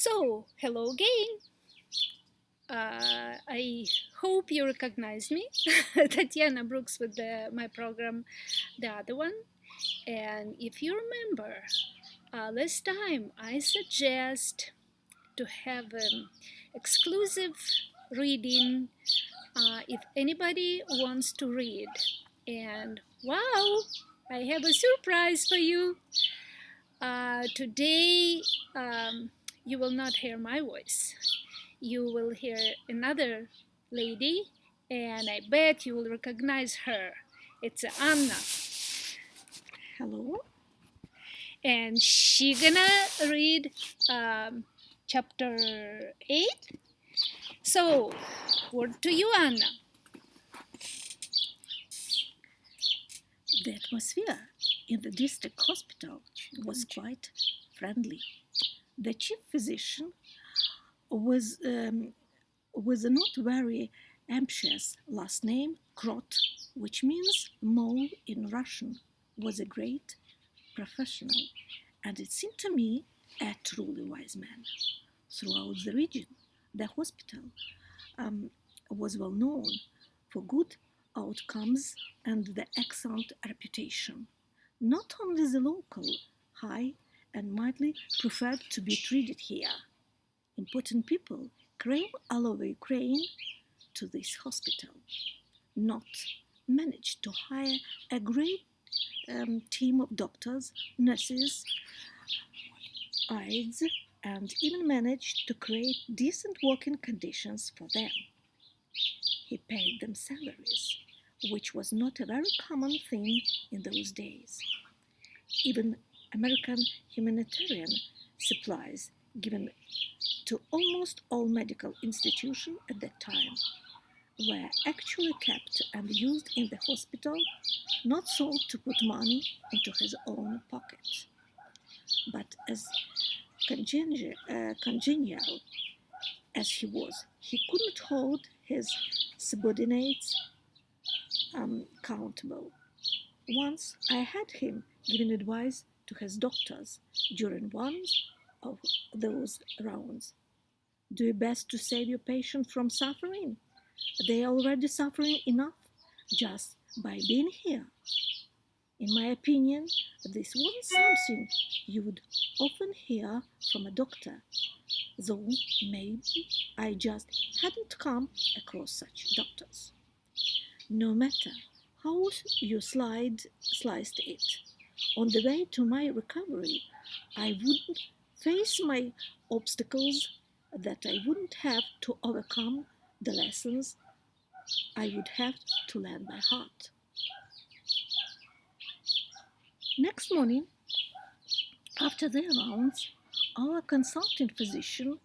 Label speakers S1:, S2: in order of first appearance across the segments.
S1: So, hello again. I hope you recognize me, Tatiana Brooks with my program, the other one. And if you remember, last time I suggest to have an exclusive reading if anybody wants to read. And wow, I have a surprise for you. Today, you will not hear my voice. You will hear another lady, and I bet you will recognize her. It's Anna.
S2: Hello.
S1: And she gonna read chapter 8. So, word to you, Anna.
S2: The atmosphere in the district hospital was quite friendly. The chief physician was with a not very ambitious last name, Krot, which means mole in Russian, was a great professional, and it seemed to me a truly wise man. Throughout the region, the hospital was well known for good outcomes and the excellent reputation. Not only the local high and mildly preferred to be treated here. Important people came all over Ukraine to this hospital. Not managed to hire a great team of doctors, nurses, aides, and even managed to create decent working conditions for them. He paid them salaries, which was not a very common thing in those days. Even American humanitarian supplies given to almost all medical institutions at that time were actually kept and used in the hospital, not sold to put money into his own pocket. But as congenial as he was, he couldn't hold his subordinates accountable. Once I had him giving advice to his doctors during one of those rounds. Do your best to save your patient from suffering. They are already suffering enough just by being here. In my opinion, this wasn't something you would often hear from a doctor, though maybe I just hadn't come across such doctors. No matter how you sliced it, on the way to my recovery, I wouldn't face my obstacles, that I wouldn't have to overcome the lessons I would have to learn by heart. Next morning, after their rounds, our consulting physician,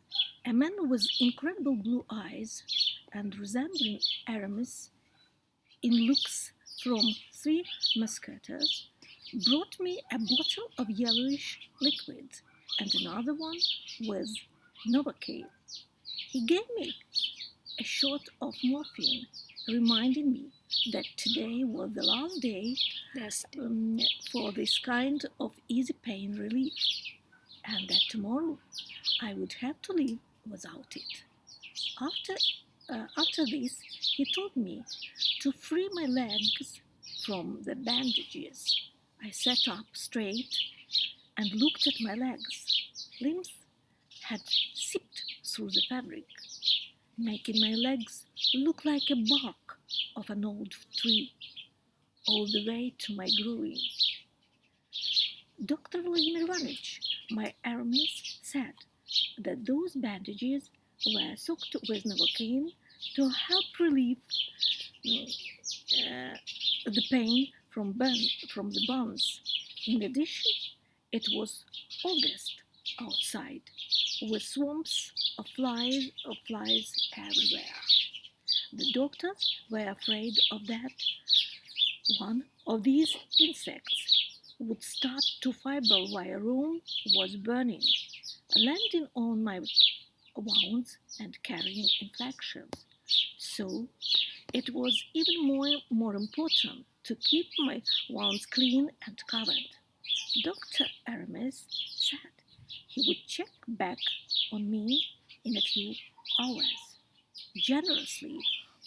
S2: a man with incredible blue eyes and resembling Aramis in looks from Three Musketeers, brought me a bottle of yellowish liquid and another one with Novocaine. He gave me a shot of morphine, reminding me that today was the last day for this kind of easy pain relief, and that tomorrow I would have to live without it. After this, he told me to free my legs from the bandages. I sat up straight and looked at my legs. Limbs had seeped through the fabric, making my legs look like a bark of an old tree, all the way to my groin. Dr. Vladimir Ivanovich, my Aramis, said that those bandages were soaked with Novocaine to help relieve the pain from the burns. In addition, it was August outside, with swarms of flies everywhere. The doctors were afraid of that one of these insects would start to fibre while a room was burning, landing on my wounds and carrying infections. So it was even more important to keep my wounds clean and covered. Dr. Aramis said he would check back on me in a few hours, generously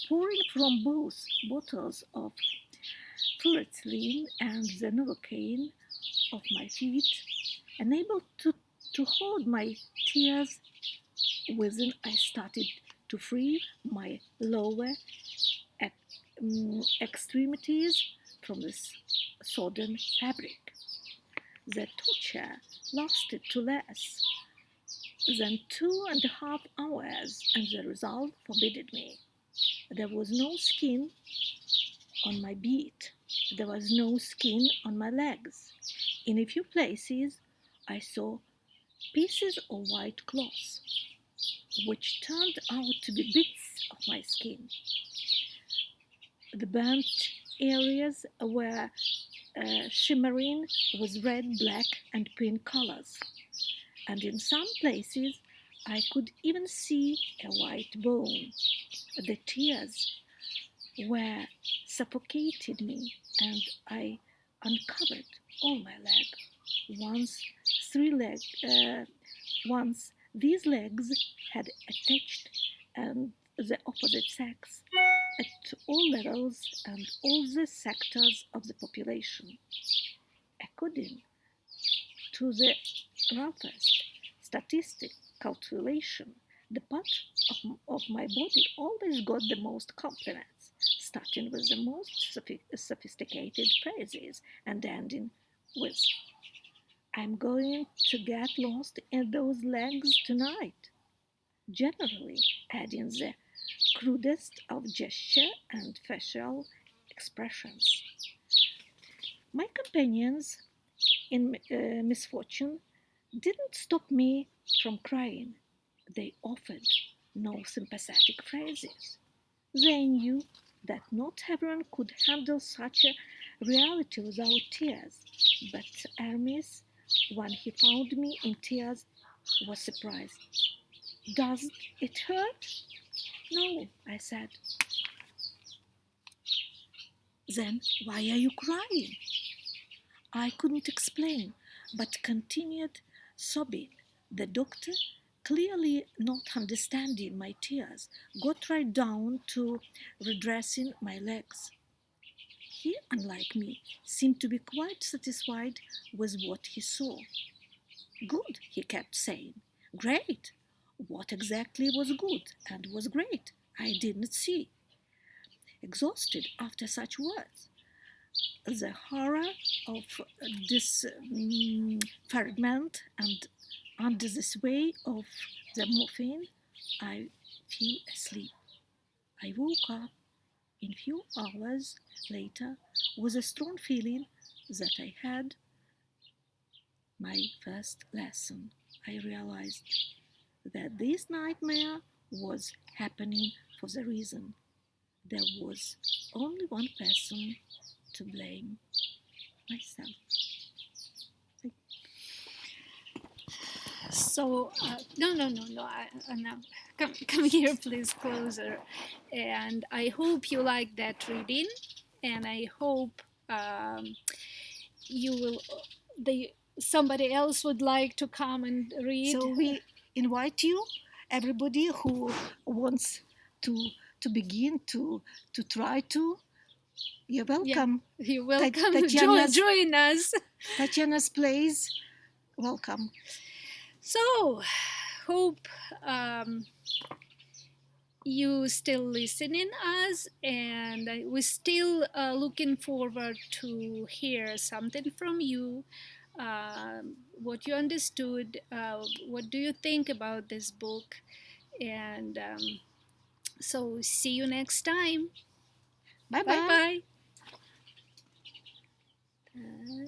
S2: pouring from both bottles of fluoxetine and the Novocaine of my feet, unable to hold my tears within. I started to free my lower extremities from this sodden fabric. The torture lasted to less than 2.5 hours, and the result forbade me. There was no skin on my beat. There was no skin on my legs. In a few places, I saw pieces of white cloth, which turned out to be bits of my skin. The burnt areas were shimmering with red, black, and pink colors, and in some places I could even see a white bone. The tears were suffocated me, and I uncovered all my leg. Once these legs had attached and the opposite sex at all levels and all the sectors of the population. According to the roughest statistic calculation, the part of my body always got the most compliments, starting with the most sophisticated phrases and ending with, "I'm going to get lost in those legs tonight," generally adding the crudest of gesture and facial expressions. My companions in misfortune didn't stop me from crying. They offered no sympathetic phrases. They knew that not everyone could handle such a reality without tears, but Hermes, when he found me in tears, was surprised. "Does it hurt?" "No," I said. "Then why are you crying?" I couldn't explain, but continued sobbing. The doctor, clearly not understanding my tears, got right down to redressing my legs. He, unlike me, seemed to be quite satisfied with what he saw. "Good," he kept saying. "Great." What exactly was good and was great, I didn't see. Exhausted after such words, the horror of disfigurement, and under the sway of the morphine, I fell asleep. I woke up in few hours later with a strong feeling that I had my first lesson. I realized that this nightmare was happening for the reason there was only one person to blame: myself.
S1: So, no. No. Come here, please, closer. And I hope you like that reading, and I hope you will. Somebody else would like to come and read.
S2: So we invite you, everybody who wants to begin to try to. You're welcome.
S1: Yeah, you're welcome.
S2: Tatiana's,
S1: join us.
S2: Tatiana's Plays. Welcome.
S1: So, hope you still listening us, and we're still looking forward to hear something from you. What you understood, what do you think about this book, and so see you next time.
S2: Bye
S1: Bye
S2: bye.
S1: bye.